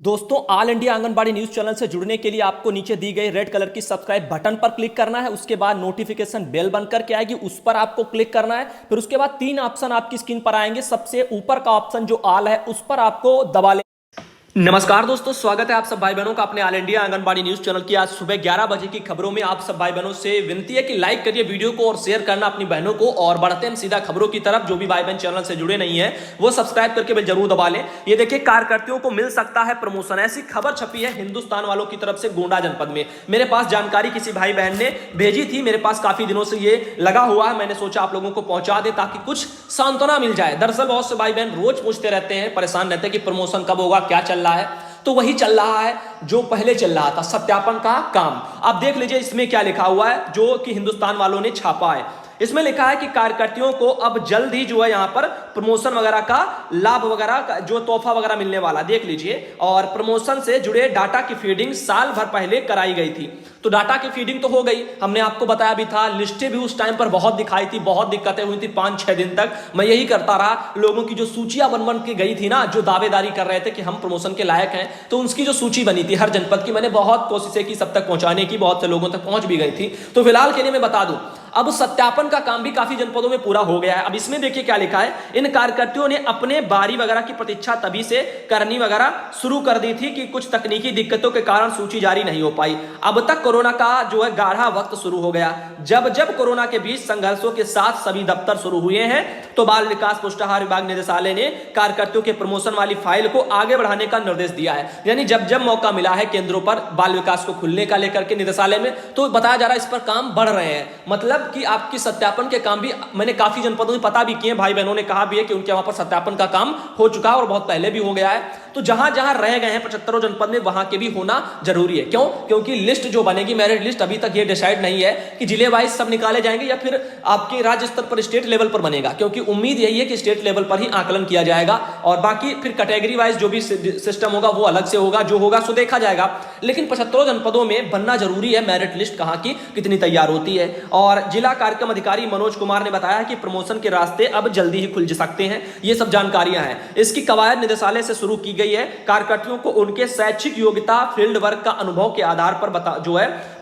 दोस्तों, all India anganwadi news channel से जुड़ने के लिए आपको नीचे दी गई रेड कलर की सब्सक्राइब बटन पर क्लिक करना है। उसके बाद नोटिफिकेशन बेल बन करके आएगी, उस पर आपको क्लिक करना है। फिर उसके बाद तीन ऑप्शन आपकी स्क्रीन पर आएंगे। सबसे ऊपर का ऑप्शन जो ऑल है उस पर आपको दबा ले। नमस्कार दोस्तों, स्वागत है आप सब भाई बहनों का अपने all India anganwadi news channel की आज सुबह 11 बजे की खबरों में। आप सब भाई बहनों से विनती है कि लाइक करिए वीडियो को और शेयर करना अपनी बहनों को। और बढ़ते हैं सीधा खबरों की तरफ। जो भी भाई बहन चैनल से जुड़े नहीं है वो सब्सक्राइब करके बेल जरूर दबा लें। ये देखिए, कार्यकर्ताओं को मिल सकता है प्रमोशन, ऐसी खबर छपी है हिंदुस्तान वालों की तरफ से गोंडा जनपद में। मेरे पास जानकारी किसी भाई बहन ने भेजी थी, मेरे पास काफी दिनों से ये लगा हुआ है। मैंने सोचा आप लोगों को पहुंचा दे ताकि कुछ सांत्वना मिल जाए। दरअसल बहुत से भाई बहन रोज पूछते रहते हैं, परेशान रहते हैं कि प्रमोशन कब होगा, क्या चल रहा है। तो वही चल रहा है जो पहले चल रहा था, सत्यापन का काम। आप देख लीजिए इसमें क्या लिखा हुआ है जो कि हिंदुस्तान वालों ने छापा है। इसमें लिखा है कि कार्यकर्ताओं को अब जल्द ही जो है यहाँ पर प्रमोशन वगैरह का लाभ वगैरह जो तोहफा वगैरह मिलने वाला, देख लीजिए। और प्रमोशन से जुड़े डाटा की फीडिंग साल भर पहले कराई गई थी। तो डाटा की फीडिंग तो हो गई, हमने आपको बताया भी था। लिस्टें भी उस टाइम पर बहुत दिखाई थी, बहुत दिक्कतें हुई थी 5-6 दिन तक। मैं यही करता रहा, लोगों की जो सूचियां बन के गई थी ना, जो दावेदारी कर रहे थे कि हम प्रमोशन के लायक हैं, तो उसकी जो सूची बनी थी हर जनपद की, मैंने बहुत कोशिशें की सब तक पहुंचाने की, बहुत से लोगों तक पहुंच भी गई थी। तो फिलहाल के लिए मैं बता दूं, अब सत्यापन का काम भी काफी जनपदों में पूरा हो गया है। अब इसमें देखिए क्या लिखा है, इन कार्यकर्ताओं ने अपने बारी वगैरह की प्रतीक्षा तभी से करनी वगैरह शुरू कर दी थी कि कुछ तकनीकी दिक्कतों के कारण सूची जारी नहीं हो पाई। अब तक कोरोना का जो है गाढ़ा वक्त शुरू हो गया। जब जब कोरोना के बीच संघर्षों के साथ सभी दफ्तर शुरू हुए हैं, तो बाल विकास पुष्टाहार विभाग निदेशालय ने कार्यकर्ताओं के प्रमोशन वाली फाइल को आगे बढ़ाने का निर्देश दिया है। यानी जब जब मौका मिला है केंद्रों पर बाल विकास को खुलने का लेकर के निदेशालय में, तो बताया जा रहा है इस पर काम बढ़ रहे हैं। मतलब कि आपकी सत्यापन के काम भी मैंने काफी जनपदों में पता भी किए, भाई बहनों ने कहा भी है कि उनके वहां पर सत्यापन का काम हो चुका है और बहुत पहले भी हो गया है। तो जहां जहां रह गए हैं 75 जनपद में, वहां के भी होना जरूरी है। क्यों? क्योंकि लिस्ट जो बनेगी, मेरिट लिस्ट, अभी तक ये डिसाइड नहीं है कि जिले वाइज सब निकाले जाएंगे या फिर आपके राज्य स्तर पर स्टेट लेवल पर बनेगा। क्योंकि उम्मीद यही है कि स्टेट लेवल पर ही आकलन किया जाएगा और बाकी फिर कैटेगरी वाइज जो भी सिस्टम होगा वो अलग से होगा, जो होगा सो देखा जाएगा। लेकिन 75 जनपदों में बनना जरूरी है। मेरिट लिस्ट कहां की कितनी तैयार होती है। और जिला कार्यक्रम अधिकारी मनोज कुमार ने बताया कि प्रमोशन के रास्ते अब जल्दी ही खुल सकते हैं। ये सब जानकारियां हैं। इसकी कवायद निदेशालय से शुरू की गई है। कार्यकर्ताओं को उनके शैक्षिक योग्यता, फील्ड वर्क का अनुभव के आधार पर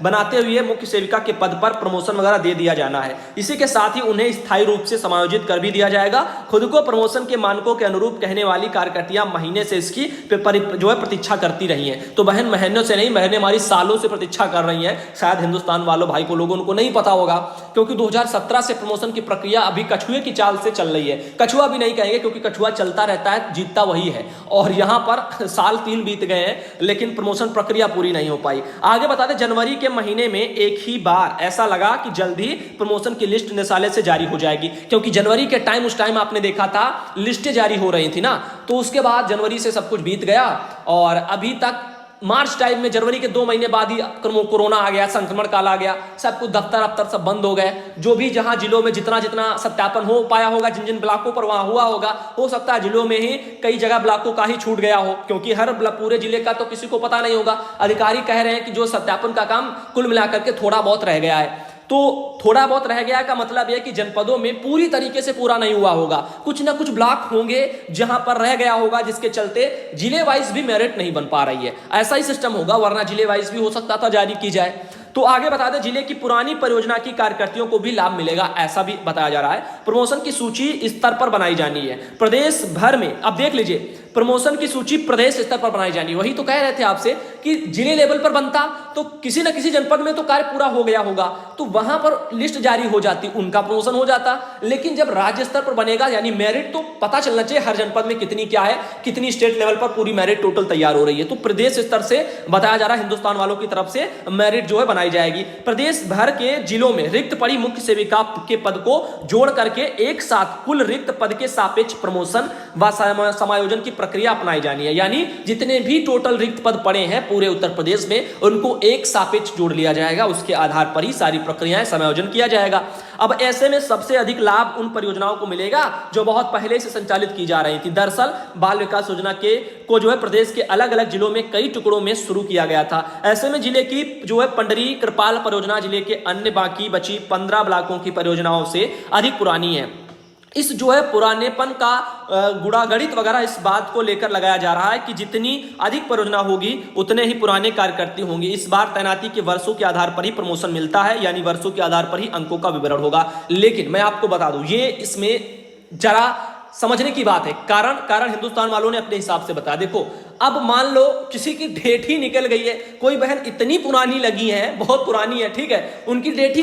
बनाते हुए मुख्य सेविका के पद पर प्रमोशन वगैरह दे दिया जाना है। इसी के साथ ही उन्हें स्थायी रूप से समायोजित कर भी दिया जाएगा। खुद को प्रमोशन के मानकों के अनुरूप कहने वाली कार्यकर्तियां महीने से इसकी जो है प्रतीक्षा करती रही हैं। तो बहन महीनों से नहीं, बहनें हमारी सालों से प्रतीक्षा कर रही हैं। शायद हिंदुस्तान वालों भाई को लोगों को नहीं पता होगा, क्योंकि 2017 से प्रमोशन की प्रक्रिया अभी कछुए की चाल से चल रही है। कछुआ भी नहीं कहेंगे क्योंकि कछुआ चलता रहता है, जीतता वही है। और यहां पर साल 3 बीत गए हैं लेकिन प्रमोशन प्रक्रिया पूरी नहीं हो पाई। आगे बता दें, जनवरी के महीने में एक ही बार ऐसा लगा कि जल्द ही प्रमोशन की लिस्ट निदेशालय से जारी हो जाएगी। क्योंकि जनवरी के टाइम, उस टाइम आपने देखा था लिस्टें जारी हो रही थी ना, तो उसके बाद जनवरी से सब कुछ बीत गया और अभी तक मार्च टाइम में, जनवरी के 2 महीने बाद ही कोरोना आ गया, संक्रमण काल आ गया, सब कुछ दफ्तर सब बंद हो गए। जो भी जहां जिलों में जितना जितना सत्यापन हो पाया होगा, जिन जिन ब्लॉकों पर वहां हुआ होगा, हो सकता है जिलों में ही कई जगह ब्लॉकों का ही छूट गया हो, क्योंकि हर पूरे जिले का तो किसी को पता नहीं होगा। अधिकारी कह रहे हैं कि जो सत्यापन का काम कुल मिलाकर के थोड़ा बहुत रह गया है। तो थोड़ा बहुत रह गया का मतलब यह कि जनपदों में पूरी तरीके से पूरा नहीं हुआ होगा। कुछ ना कुछ ब्लॉक होंगे जहां पर रह गया होगा, जिसके चलते जिले वाइज भी मेरिट नहीं बन पा रही है। ऐसा ही सिस्टम होगा, वरना जिले वाइज भी हो सकता था जारी की जाए। तो आगे बता दें, जिले की पुरानी परियोजना की कार्यकर्तियों को भी लाभ मिलेगा, ऐसा भी बताया जा रहा है। प्रमोशन की सूची स्तर पर बनाई जानी है प्रदेश भर में। अब देख लीजिए, प्रमोशन की सूची प्रदेश स्तर पर बनाई जानी है। वही तो कह रहे थे आपसे कि जिले लेवल पर बनता तो किसी न किसी जनपद में तो कार्य पूरा हो गया होगा, तो वहां पर लिस्ट जारी हो जाती, उनका प्रमोशन हो जाता। लेकिन जब राज्य स्तर पर बनेगा, यानी मेरिट तो पता चलना चाहिए हर जनपद में कितनी क्या है, कितनी स्टेट लेवल पर पूरी मेरिट टोटल तैयार हो रही है। तो प्रदेश स्तर से बताया जा रहा है, हिंदुस्तान वालों की तरफ से मेरिट जो है बनाई जाएगी। प्रदेश भर के जिलों में रिक्त पड़ी मुख्य सेविका के पद को जोड़ करके एक साथ कुल रिक्त पद के सापेक्ष प्रमोशन व समायोजन की प्रक्रिया अपनाई जानी है। यानी जितने भी टोटल रिक्त पद पड़े हैं पूरे उत्तर प्रदेश में, उनको एक सापेक्ष जोड़ लिया जाएगा। उसके आधार पर ही सारी प्रक्रियाएं समायोजन किया जाएगा। अब ऐसे में सबसे अधिक लाभ उन परियोजनाओं को मिलेगा जो बहुत पहले से संचालित की जा रही थी। दरअसल बाल विकास योजना को जो है प्रदेश के अलग अलग जिलों में कई टुकड़ों में शुरू किया गया था। ऐसे में जिले की जो है पंडरी कृपाल परियोजना जिले के अन्य बाकी बची 15 ब्लॉकों की परियोजनाओं से अधिक पुरानी है। इस जो है पुरानेपन का गुणागणित वगैरह इस बात को लेकर लगाया जा रहा है कि जितनी अधिक परियोजना होगी उतने ही पुराने कार्यकर्ता होंगे। इस बार तैनाती के वर्षों के आधार पर ही प्रमोशन मिलता है, यानी वर्षों के आधार पर ही अंकों का विवरण होगा। लेकिन मैं आपको बता दूं, ये इसमें जरा समझने की बात है। कारण हिंदुस्तान वालों ने अपने हिसाब से बताया। देखो, अब मान लो किसी की डेट ही निकल गई है, कोई बहन इतनी पुरानी लगी है, बहुत पुरानी है, ठीक है, उनकी डेट ही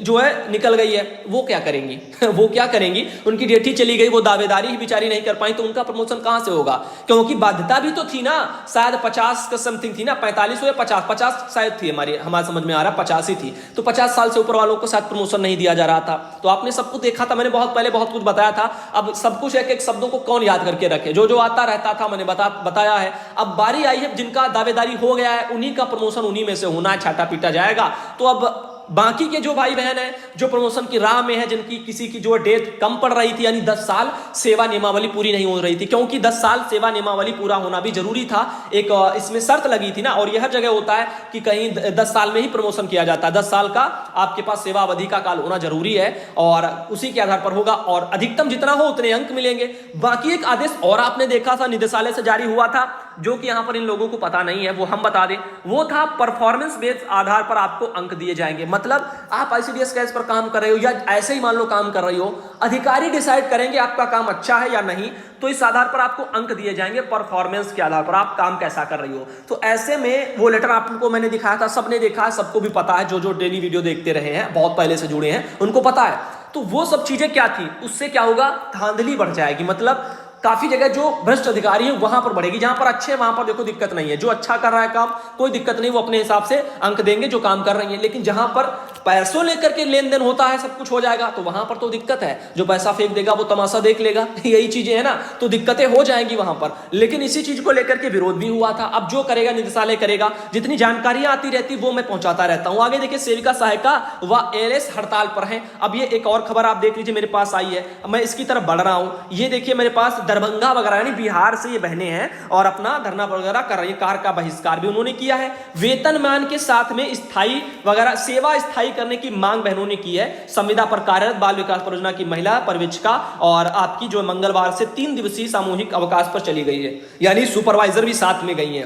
जो है निकल गई है, वो क्या करेंगी? वो क्या करेंगी? उनकी डेट ही चली गई, वो दावेदारी ही बेचारी नहीं कर पाई, तो उनका प्रमोशन कहां से होगा? क्योंकि बाध्यता भी तो थी ना, शायद 50 का समथिंग थी ना, 45 या 50 शायद थी, हमारे समझ में आ रहा 50 ही थी। तो 50 साल से ऊपर वालों को शायद प्रमोशन नहीं दिया जा रहा था। तो आपने सब कुछ देखा था, मैंने बहुत पहले बहुत कुछ बताया था। अब सब कुछ एक एक शब्दों को कौन याद करके रखे? जो आता रहता था मैंने बताया है। अब बारी आई है जिनका दावेदारी हो गया है, उन्हीं का प्रमोशन उन्हीं में से होना, छाटा पीटा जाएगा। तो अब बाकी के जो भाई बहन है जो प्रमोशन की राह में है, जिनकी किसी की जो डेट कम पड़ रही थी, यानी 10 साल सेवा नियमावली पूरी नहीं हो रही थी, क्योंकि 10 साल सेवा नियमावली पूरा होना भी जरूरी था, एक इसमें शर्त लगी थी ना। और यह हर जगह होता है कि कहीं 10 साल में ही प्रमोशन किया जाता है, 10 साल का आपके पास सेवा अवधि का काल होना जरूरी है, और उसी के आधार पर होगा, और अधिकतम जितना हो उतने अंक मिलेंगे। बाकी एक आदेश और आपने देखा था, निदेशालय से जारी हुआ था, जो कि यहां पर इन लोगों को पता नहीं है, वो हम बता दें। वो था परफॉर्मेंस बेस्ड आधार पर आपको अंक दिए जाएंगे। मतलब आप आईसीडीएस केस पर काम कर रहे हो या ऐसे ही मान लो काम कर रही हो, अधिकारी डिसाइड करेंगे आपका काम अच्छा है या नहीं, तो इस आधार पर आपको अंक दिए जाएंगे, परफॉर्मेंस के आधार पर आप काम कैसा कर रही हो। तो ऐसे में वो लेटर आपको मैंने दिखाया था, सबने देखा है, सबको भी पता है, जो डेली वीडियो देखते रहे हैं, बहुत पहले से जुड़े हैं, उनको पता है। तो वो सब चीजें क्या थी, उससे क्या होगा, धांधली बढ़ जाएगी। मतलब काफी जगह जो भ्रष्ट अधिकारी है वहां पर बढ़ेगी, जहां पर अच्छे वहां पर देखो दिक्कत नहीं है, जो अच्छा कर रहा है काम कोई दिक्कत नहीं, वो अपने हिसाब से अंक देंगे जो काम कर रही है। लेकिन जहां पर पैसों लेकर के लेन देन होता है, सब कुछ हो जाएगा, तो वहां पर तो दिक्कत है। जो पैसा फेंक देगा वो तमाशा देख लेगा, यही चीजें है ना, तो दिक्कतें हो जाएंगी वहां पर। लेकिन इसी चीज को लेकर के विरोध भी हुआ था। अब जो करेगा निदेशालय करेगा, जितनी जानकारियां आती रहती वो मैं पहुंचाता रहता हूं। आगे देखिए, सेविका सहायिका व एएलएस हड़ताल पर है। अब ये एक और खबर आप देख लीजिए, मेरे पास आई है, मैं इसकी तरफ बढ़ रहा हूं। ये देखिए मेरे पास दरभंगा वगैरह बिहार से ये बहनें हैं और अपना धरना वगैरह कर रही है, कार का बहिष्कार भी उन्होंने किया है। वेतनमान के साथ में स्थायी वगैरह सेवा स्थायी करने की मांग बहनों ने की है। संविदा पर कार्यरत बाल विकास परियोजना की महिला पर्यवेक्षिका और आपकी जो मंगलवार से 3 दिवसीय सामूहिक अवकाश पर चली गई है, यानी सुपरवाइजर भी साथ में गई है,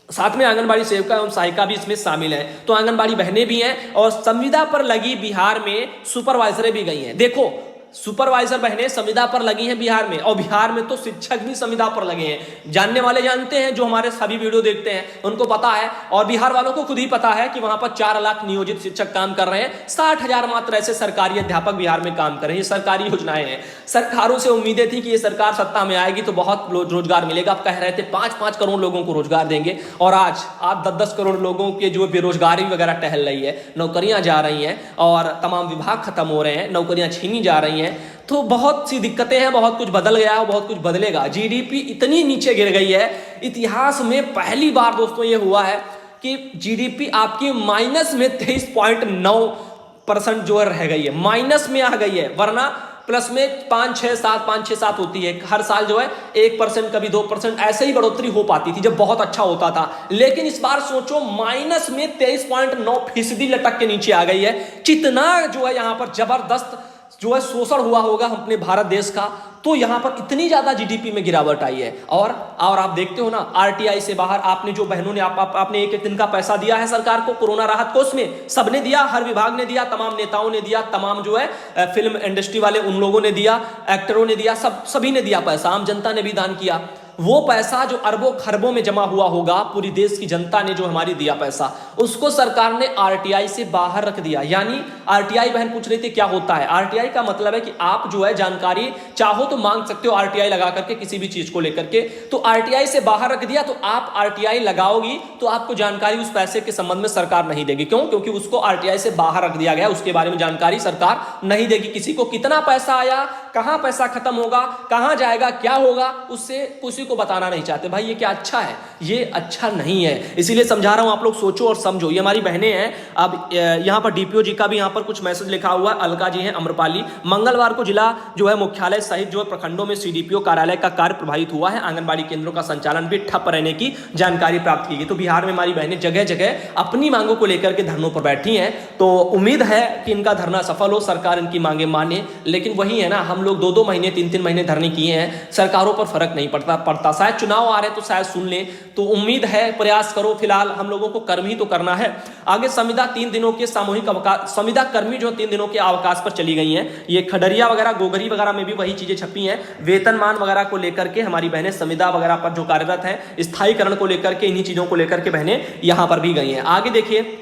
साथ में आंगनबाड़ी सेविका एवं सहायिका भी इसमें शामिल है। तो आंगनबाड़ी बहनें भी हैं और संविदा पर लगी बिहार में सुपरवाइजरें भी गई हैं। देखो, सुपरवाइजर बहनें संविदा पर लगी हैं बिहार में, और बिहार में तो शिक्षक भी संविदा पर लगे हैं। जानने वाले जानते हैं, जो हमारे सभी वीडियो देखते हैं उनको पता है, और बिहार वालों को खुद ही पता है कि वहां पर 4 लाख नियोजित शिक्षक काम कर रहे हैं, 60,000 मात्र ऐसे सरकारी अध्यापक बिहार में काम कर रहे हैं। ये सरकारी योजनाएं हैं। सरकारों से उम्मीदें थी कि ये सरकार सत्ता में आएगी तो बहुत रोजगार मिलेगा। अब कह रहे थे 5-5 करोड़ लोगों को रोजगार देंगे, और आज आप 10-10 करोड़ लोगों के जो बेरोजगारी वगैरह टहल रही है, नौकरियां जा रही हैं और तमाम विभाग खत्म हो रहे हैं, नौकरियां छीनी जा रही हैं। तो बहुत सी दिक्कतें हैं, बहुत कुछ बदल गया है, बहुत कुछ बदलेगा। जीडीपी इतनी नीचे गिर गई है, इतिहास में पहली बार दोस्तों ये हुआ है कि जीडीपी आपकी माइनस में 23.9% जो है रह गई है, माइनस में आ गई है। वरना प्लस में 5-6-7 होती है हर साल, जो है 1% कभी 2% ऐसे ही बढ़ोतरी हो पाती थी जब बहुत अच्छा होता था। लेकिन इस बार सोचो माइनस में 23.9% लटक के नीचे आ गई है। कितना जो है यहाँ पर जबरदस्त जो है शोषण हुआ होगा अपने भारत देश का, तो यहां पर इतनी ज्यादा जीडीपी में गिरावट आई है। और आप देखते हो ना, आरटीआई से बाहर आपने जो बहनों ने आपने एक दिन का पैसा दिया है सरकार को कोरोना राहत कोष में, सबने दिया, हर विभाग ने दिया, तमाम नेताओं ने दिया, तमाम जो है फिल्म इंडस्ट्री वाले उन लोगों ने दिया, एक्टरों ने दिया, सभी ने दिया पैसा, आम जनता ने भी दान किया। वो पैसा जो अरबों खरबों में जमा हुआ होगा, पूरी देश की जनता ने जो हमारी दिया पैसा, उसको सरकार ने आरटीआई से बाहर रख दिया। यानी आरटीआई, बहन पूछ रही थी क्या होता है, आरटीआई का मतलब है कि आप जो है जानकारी चाहो तो मांग सकते हो आरटीआई लगा करके किसी भी चीज को लेकर के। तो आरटीआई से बाहर रख दिया, तो आप आरटीआई लगाओगी तो आपको जानकारी उस पैसे के संबंध में सरकार नहीं देगी। क्यों? क्योंकि उसको आरटीआई से बाहर रख दिया गया, उसके बारे में जानकारी सरकार नहीं देगी किसी को। कितना पैसा आया, कहां पैसा खत्म होगा, कहां जाएगा, क्या होगा, उससे किसी को बताना नहीं चाहते। भाई ये क्या अच्छा है? ये अच्छा नहीं है, इसीलिए समझा रहा हूं, आप लोग सोचो और समझो। ये हमारी बहनें हैं। अब यहाँ पर डीपीओ जी का भी यहाँ पर कुछ मैसेज लिखा हुआ है। अलका जी हैं अम्रपाली। मंगलवार को जिला जो है मुख्यालय सहित जो है प्रखंडों में सीडीपीओ कार्यालय का कार्य प्रभावित हुआ है। आंगनबाड़ी केंद्रों का संचालन भी ठप रहने की जानकारी प्राप्त की गई। तो बिहार में हमारी बहनें जगह जगह अपनी मांगों को लेकर के धरनों पर बैठी हैं। तो उम्मीद है कि इनका धरना सफल हो, सरकार इनकी मांगे माने। लेकिन वही है ना, हम लोग 2-2 महीने 3-3 महीने धरने किए हैं, सरकारों पर फर्क नहीं पड़ता। शायद चुनाव आ रहे तो शायद सुन ले। तो उम्मीद है, प्रयास करो। फिलहाल हम लोगों को कर्म ही तो करना है। आगे संविदा 3 दिनों के सामूहिक अवकाश, संविदा कर्मी जो 3 दिनों के अवकाश पर चली गई हैं। ये खडरिया वगैरह, गोगरी वगैरह में भी वही चीजें छपी हैं। वेतनमान वगैरह को लेकर के हमारी बहनें संविदा वगैरह पर जो कार्यरत हैं, स्थायीकरण को लेकर के, इन्हीं चीजों को लेकर के बहनें यहां पर भी गई हैं। आगे देखिए,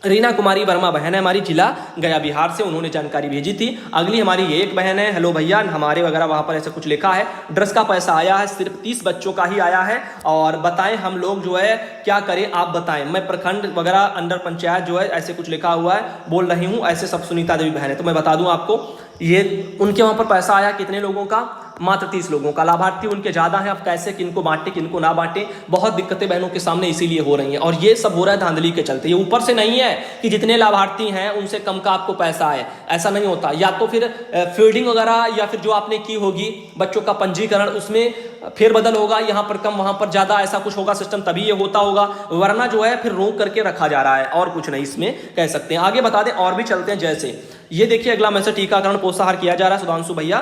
रीना कुमारी वर्मा बहन है हमारी, जिला गया बिहार से, उन्होंने जानकारी भेजी थी। अगली हमारी ये एक बहन है, हेलो भैया हमारे वगैरह, वहां पर ऐसा कुछ लिखा है। ड्रेस का पैसा आया है, सिर्फ 30 बच्चों का ही आया है। और बताएं हम लोग जो है क्या करें, आप बताएं। मैं प्रखंड वगैरह अंडर पंचायत जो है ऐसे कुछ लिखा हुआ है, बोल रही हूँ। ऐसे सब सुनीता देवी बहन है। तो मैं बता दूं आपको, ये उनके वहां पर पैसा आया कितने लोगों का? मात्र 30 लोगों का। लाभार्थी उनके ज्यादा हैं। अब कैसे किनको बांटे किनको ना बांटे, बहुत दिक्कतें बहनों के सामने इसीलिए हो रही हैं। और ये सब हो रहा है धांधली के चलते। ये ऊपर से नहीं है कि जितने लाभार्थी हैं उनसे कम का आपको पैसा आए, ऐसा नहीं होता। या तो फिर फीडिंग वगैरह, या फिर जो आपने की होगी बच्चों का पंजीकरण, उसमें फेरबदल होगा, यहाँ पर कम वहां पर ज्यादा, ऐसा कुछ होगा सिस्टम, तभी ये होता होगा। वरना जो है फिर रोक करके रखा जा रहा है, और कुछ नहीं इसमें कह सकते हैं। आगे बता दें और भी चलते हैं। जैसे ये देखिए अगला मैसेज, टीकाकरण पोषाहार किया जा रहा है। सुधांशु भैया,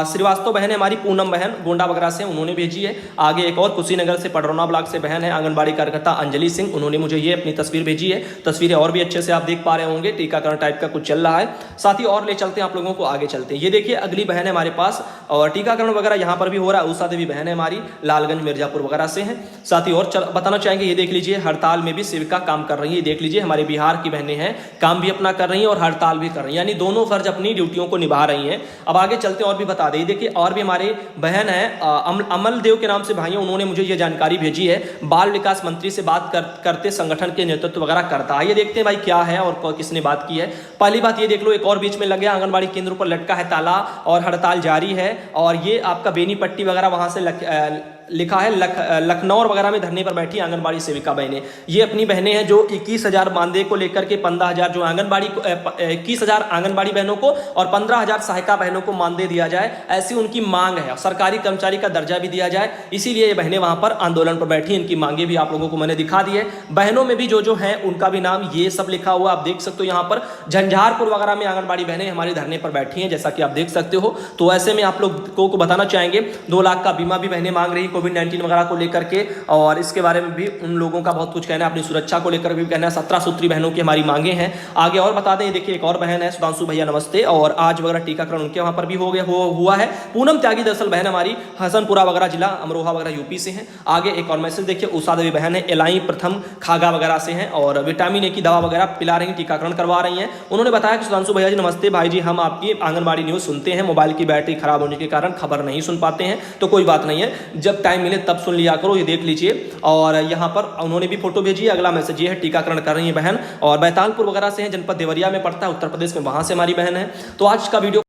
श्रीवास्तव बहन है हमारी, पूनम बहन गोंडा वगैरह से, उन्होंने भेजी है। आगे एक और कुशीनगर से, पडरौना ब्लॉक से बहन है, आंगनबाड़ी कार्यकर्ता अंजलि सिंह, उन्होंने मुझे ये अपनी तस्वीर भेजी है। तस्वीरें और भी अच्छे से आप देख पा रहे होंगे, टीकाकरण टाइप का कुछ चल रहा है। साथ ही और ले चलते हैं आप लोगों को, आगे चलते हैं। ये देखिए अगली बहन है हमारे पास, और टीकाकरण वगैरह यहाँ पर भी हो रहा है। उषा देवी बहन है हमारी, लालगंज मिर्जापुर वगैरह से हैं। साथ ही और बताना चाहेंगे, ये देख लीजिए हड़ताल में भी सेविका काम कर रही है। देख लीजिए हमारे बिहार की बहनें हैं, काम भी अपना कर रही हैं और हड़ताल भी कर रही हैं, यानी दोनों फर्ज अपनी ड्यूटियों को निभा रही हैं। अब आगे चलते हैं और भी बता दें। देखिए और भी हमारे बहन है अमल देव के नाम से भाई, उन्होंने मुझे ये जानकारी भेजी है। बाल विकास मंत्री से बात करते संगठन के नेतृत्व वगैरह करता है। ये देखते हैं भाई क्या है और किसने बात की है। पहली बात ये देख लो, एक और बीच में लग गया, आंगनबाड़ी केंद्रों पर लटका है ताला और हड़ताल जारी है। और ये आपका बेनी पट्टी वगैरह वहां से लिखा है, लखनऊ वगैरह में धरने पर बैठी आंगनबाड़ी सेविका बहनें। ये अपनी बहनें हैं जो 21,000 मानदेय को लेकर के 15,000 जो आंगनबाड़ी 21,000 आंगनबाड़ी बहनों को और 15,000 सहायिका बहनों को मानदेय दिया जाए, ऐसी उनकी मांग है। सरकारी कर्मचारी का दर्जा भी दिया जाए, इसीलिए ये बहनें वहां पर आंदोलन पर बैठी। इनकी मांगे भी आप लोगों को मैंने दिखा दी है। बहनों में भी जो है उनका भी नाम ये सब लिखा हुआ आप देख सकते हो। यहाँ पर झंझारपुर वगैरह में आंगनबाड़ी बहनें हमारे धरने पर बैठी हैं, जैसा कि आप देख सकते हो। तो ऐसे में आप लोगों को बताना चाहेंगे, 2 लाख का बीमा भी बहनें मांग रही कोविड-19 वगैरह को लेकर के, और इसके बारे में भी उन लोगों का बहुत कुछ कहना है, अपनी सुरक्षा को लेकर भी कहना है। 17 सूत्री बहनों की हमारी मांगे हैं। आगे और बता दें, देखिए एक और बहन है, सुधांशु भैया नमस्ते, और आज वगैरह टीकाकरण उनके वहां पर भी हुआ है। पूनम त्यागी दरअसल बहन हमारी हसनपुरा वगैरह जिला अमरोहा वगैरह यूपी से हैं। आगे एक और मैसेज देखिए, उषा देवी बहन है, एलाई प्रथम खागा वगैरह से हैं, और विटामिन ए की दवा वगैरह पिला रही, टीकाकरण करवा रही हैं। उन्होंने बताया कि सुधांशु भैया जी नमस्ते, भाई जी हम आपकी आंगनबाड़ी न्यूज सुनते हैं, मोबाइल की बैटरी खराब होने के कारण खबर नहीं सुन पाते हैं, तो कोई बात नहीं है, जब टाइम मिले तब सुन लिया करो। ये देख लीजिए, और यहाँ पर उन्होंने भी फोटो भेजी है। अगला मैसेज ये है, टीकाकरण कर रही है बहन, और बैतालपुर वगैरह से है, जनपद देवरिया में पड़ता है उत्तर प्रदेश में, वहां से हमारी बहन है। तो आज का वीडियो